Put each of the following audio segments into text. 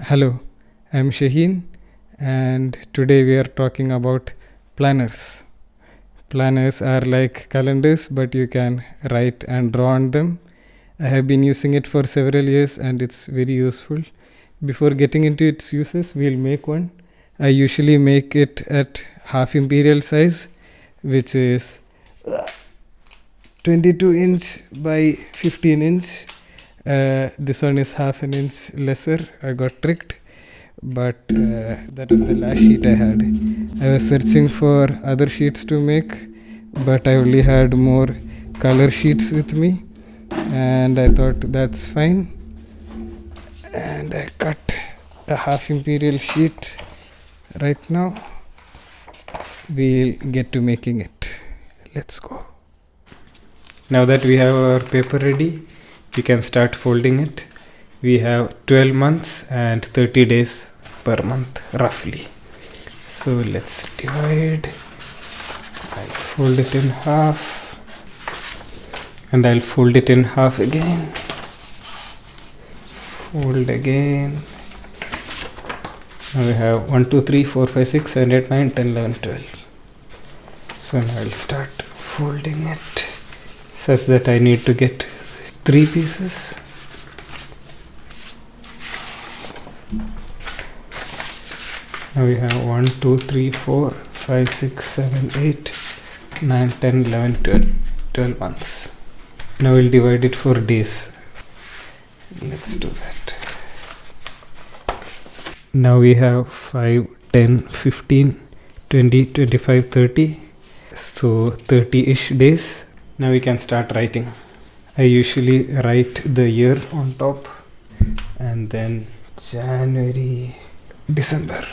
Hello, I'm Shaheen, and today we are talking about planners. Planners are like calendars, but you can write and draw on them. I have been using it for several years and it's very useful. Before getting into its uses, we'll make one. I usually make it at half imperial size, which is 22 inch by 15 inch. This one is half an inch lesser. I got tricked, but that was the last sheet I had. I was searching for other sheets to make, but I only had more color sheets with me, and I thought that's fine. And I cut a half imperial sheet. Right now, we'll get to making it. Let's go. Now that we have our paper ready, we can start folding it. We have 12 months and 30 days per month roughly. So let's divide. I'll fold it in half and I'll fold it in half again. Fold again. Now we have 1, 2, 3, 4, 5, 6, 7, 8, 9, 10, 11, 12. So now I'll start folding it such that I need to get 3 pieces. Now we have 1, 2, 3, 4, 5, 6, 7, 8, 9, 10, 11, 12 months. Now we'll divide it for days. Let's do that. Now we have 5, 10, 15, 20, 25, 30. So 30-ish days. Now we can start writing. I usually write the year on top and then January, December.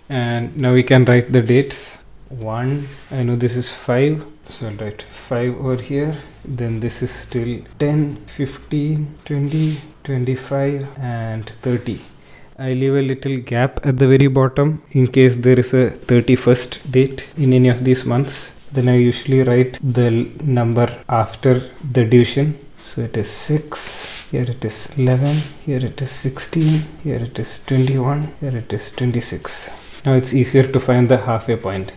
And now we can write the dates. 1, I know this is 5, so I'll write 5 over here. Then this is still 10, 15, 20, 25 and 30. I leave a little gap at the very bottom in case there is a 31st date in any of these months. Then I usually write the number after the division. So it is 6, here it is 11, here it is 16, here it is 21, here it is 26. Now it's easier to find the halfway point.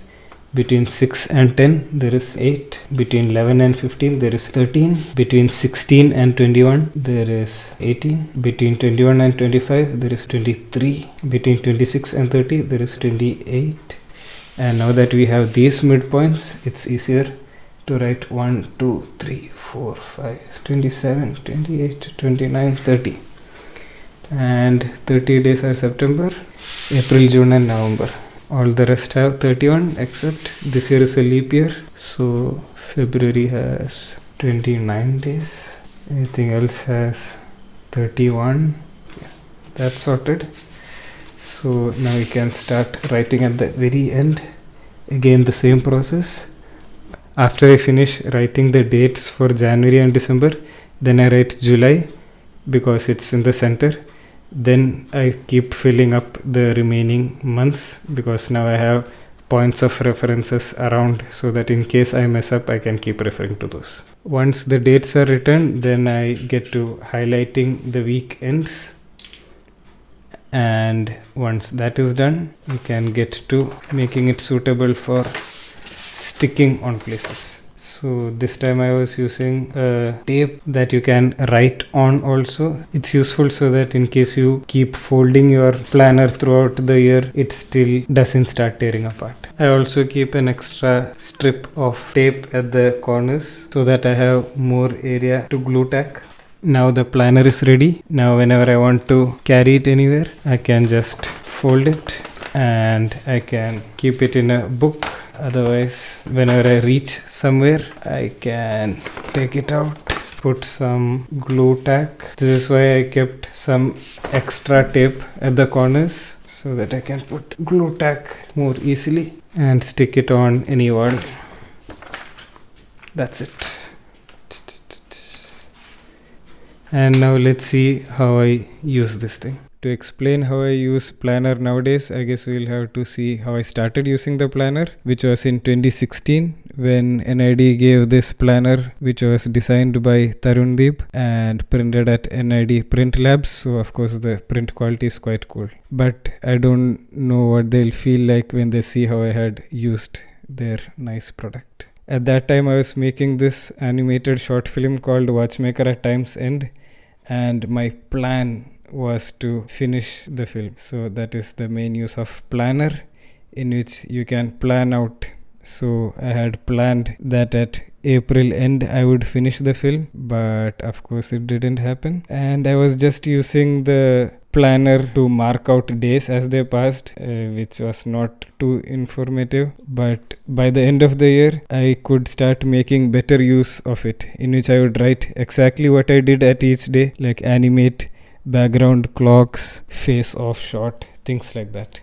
Between 6 and 10 there is 8, between 11 and 15 there is 13, between 16 and 21 there is 18, between 21 and 25 there is 23, between 26 and 30 there is 28. And now that we have these midpoints, it's easier to write 1, 2, 3, 4, 5, 27, 28, 29, 30. And 30 days are September, April, June and November. All the rest have 31 except this year is a leap year. So February has 29 days. Everything else has 31. Yeah, that's sorted. So now we can start writing at the very end. Again the same process. After I finish writing the dates for January and December, then I write July because it's in the center. Then I keep filling up the remaining months because now I have points of references around so that in case I mess up I can keep referring to those. Once the dates are written, then I get to highlighting the weekends. And once that is done, you can get to making it suitable for sticking on places. So this time I was using a tape that you can write on also. It's useful so that in case you keep folding your planner throughout the year, it still doesn't start tearing apart. I also keep an extra strip of tape at the corners so that I have more area to glue tack. Now the planner is ready. Now whenever I want to carry it anywhere, I can just fold it and I can keep it in a book. Otherwise, whenever I reach somewhere, I can take it out, put some glue tack. This is why I kept some extra tape at the corners so that I can put glue tack more easily and stick it on any wall. That's it. And now let's see how I use this thing. To explain how I use planner nowadays, I guess we'll have to see how I started using the planner, which was in 2016 when NID gave this planner, which was designed by Tarundeep and printed at NID Print Labs. So of course the print quality is quite cool. But I don't know what they'll feel like when they see how I had used their nice product. At that time I was making this animated short film called Watchmaker at Time's End, and my plan was to finish the film. So that is the main use of planner, in which you can plan out. So I had planned that at April end I would finish the film, but of course it didn't happen, and I was just using the planner to mark out days as they passed, which was not too informative. But by the end of the year I could start making better use of it, in which I would write exactly what I did at each day, like animate background, clocks, face off shot, things like that.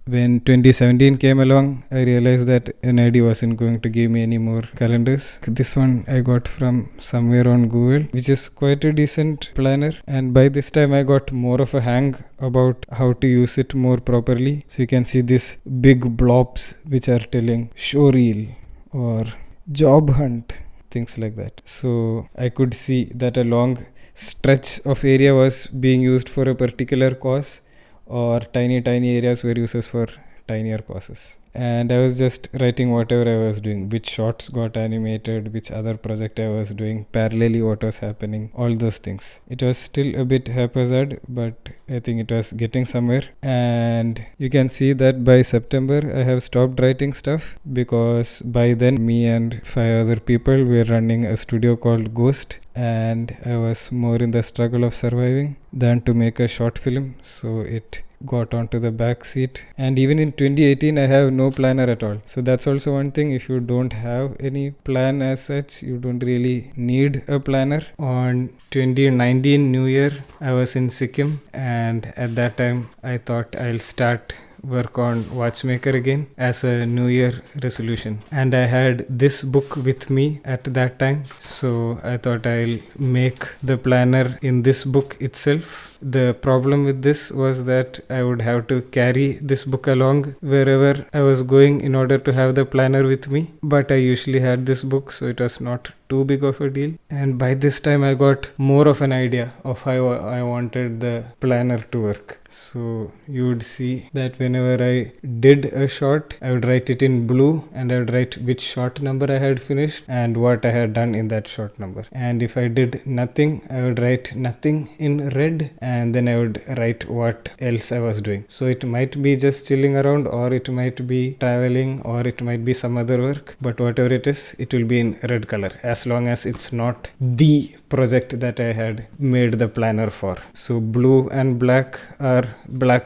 When 2017 came along, I realized that NID wasn't going to give me any more calendars. This one I got from somewhere on Google, which is quite a decent planner. And by this time I got more of a hang about how to use it more properly. So you can see these big blobs which are telling show reel or job hunt, things like that. So I could see that a long stretch of area was being used for a particular cause, or tiny areas were uses for tinier causes. And I was just writing whatever I was doing, which shots got animated, which other project I was doing, parallelly what was happening, all those things. It was still a bit haphazard, but I think it was getting somewhere. And you can see that by September I have stopped writing stuff, because by then me and 5 other people were running a studio called Ghost, and I was more in the struggle of surviving than to make a short film, so it got onto the back seat. And even in 2018 I have no planner at all. So that's also one thing. If you don't have any plan as such, you don't really need a planner. On 2019 New Year I was in Sikkim, and at that time I thought I'll start work on Watchmaker again as a New Year resolution. And I had this book with me at that time, so I thought I'll make the planner in this book itself. The problem with this was that I would have to carry this book along wherever I was going in order to have the planner with me, but I usually had this book, so it was not too big of a deal. And by this time I got more of an idea of how I wanted the planner to work. So you would see that whenever I did a shot, I would write it in blue, and I would write which shot number I had finished and what I had done in that shot number. And if I did nothing, I would write nothing in red, and then I would write what else I was doing. So it might be just chilling around, or it might be traveling, or it might be some other work, but whatever it is, it will be in red color, as long as it's not the project that I had made the planner for. So blue and black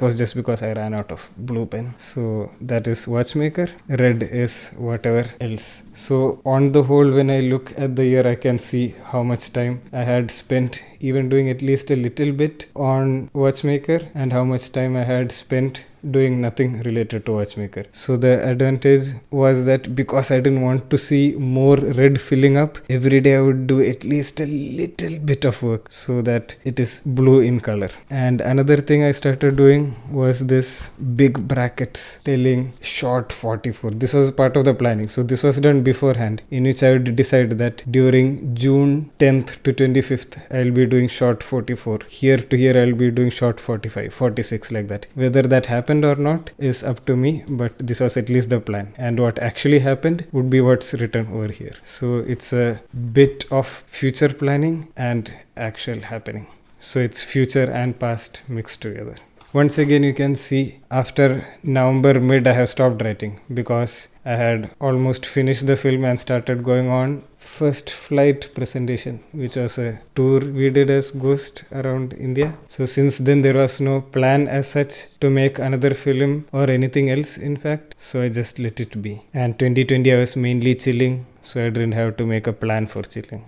was just because I ran out of blue pen. So that is Watchmaker. Red is whatever else. So on the whole, when I look at the year, I can see how much time I had spent even doing at least a little bit on Watchmaker, and how much time I had spent doing nothing related to Watchmaker. So the advantage was that because I didn't want to see more red filling up, every day I would do at least a little bit of work so that it is blue in color. And another thing I started doing was this big brackets telling short 44. This was part of the planning. So this was done beforehand, in which I would decide that during June 10th to 25th I'll be doing short 44. Here to here I'll be doing short 45, 46, like that. Whether that happened or not is up to me, but this was at least the plan, and what actually happened would be what's written over here. So it's a bit of future planning and actual happening. So it's future and past mixed together. Once again, you can see after November mid I have stopped writing, because I had almost finished the film and started going on first flight presentation, which was a tour we did as Ghost around India. So since then there was no plan as such to make another film or anything else, in fact, so I just let it be. And 2020 I was mainly chilling, so I didn't have to make a plan for chilling.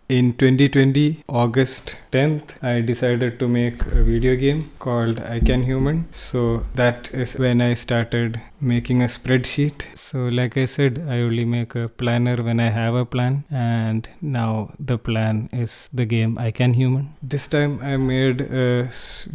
In 2020, August 10th, I decided to make a video game called I Can Human. So that is when I started making a spreadsheet. So like I said, I only make a planner when I have a plan, and now the plan is the game I Can Human. This time I made a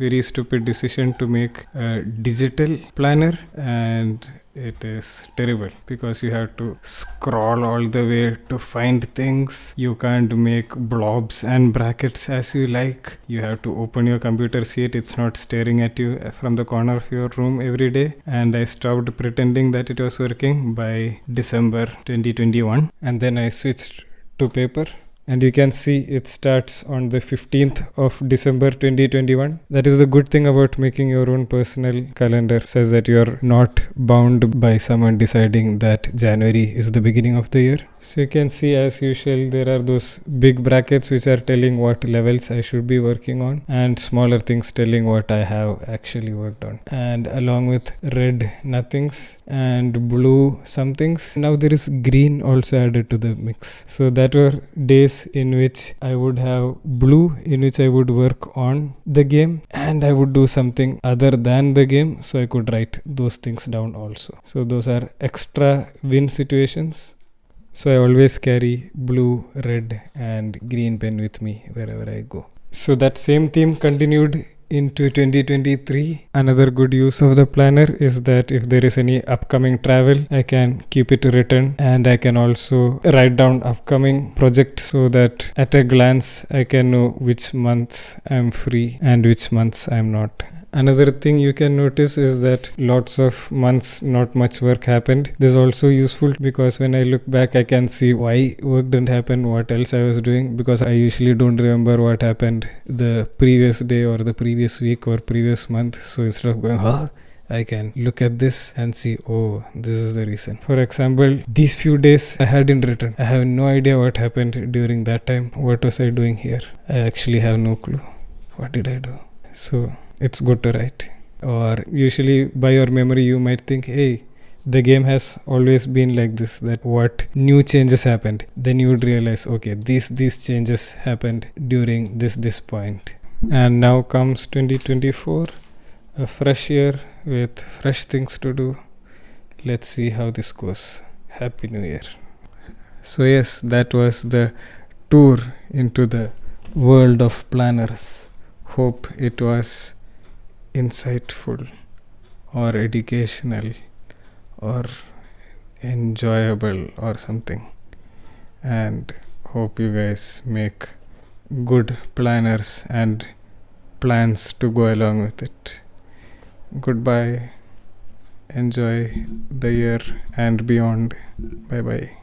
very stupid decision to make a digital planner, and it is terrible because you have to scroll all the way to find things. You can't make blobs and brackets as you like. You have to open your computer, see it. It's not staring at you from the corner of your room every day. And I stopped pretending that it was working by December 2021, and then I switched to paper. And you can see it starts on the 15th of December 2021. That is the good thing about making your own personal calendar, says that you are not bound by someone deciding that January is the beginning of the year. So you can see, as usual, there are those big brackets which are telling what levels I should be working on, and smaller things telling what I have actually worked on. And along with red nothings and blue somethings, now there is green also added to the mix. So that were days in which I would have blue, in which I would work on the game, and I would do something other than the game, so I could write those things down also. So those are extra win situations. So I always carry blue, red and green pen with me wherever I go. So that same theme continued into 2023. Another good use of the planner is that if there is any upcoming travel, I can keep it written, and I can also write down upcoming projects so that at a glance I can know which months I'm free and which months I'm not. Another thing you can notice is that lots of months not much work happened. This is also useful because when I look back, I can see why work didn't happen, what else I was doing, because I usually don't remember what happened the previous day or the previous week or previous month. So instead of going, I can look at this and see, oh, this is the reason. For example, these few days I hadn't written. I have no idea what happened during that time. What was I doing here? I actually have no clue. What did I do? So it's good to write. Or usually by your memory you might think, hey, the game has always been like this, that what new changes happened. Then you would realize, okay, these changes happened during this point. And now comes 2024, a fresh year with fresh things to do. Let's see how this goes. Happy New Year. So yes, that was the tour into the world of planners. Hope it was insightful or educational or enjoyable or something, and hope you guys make good planners and plans to go along with it. Goodbye. Enjoy the year and beyond. Bye bye.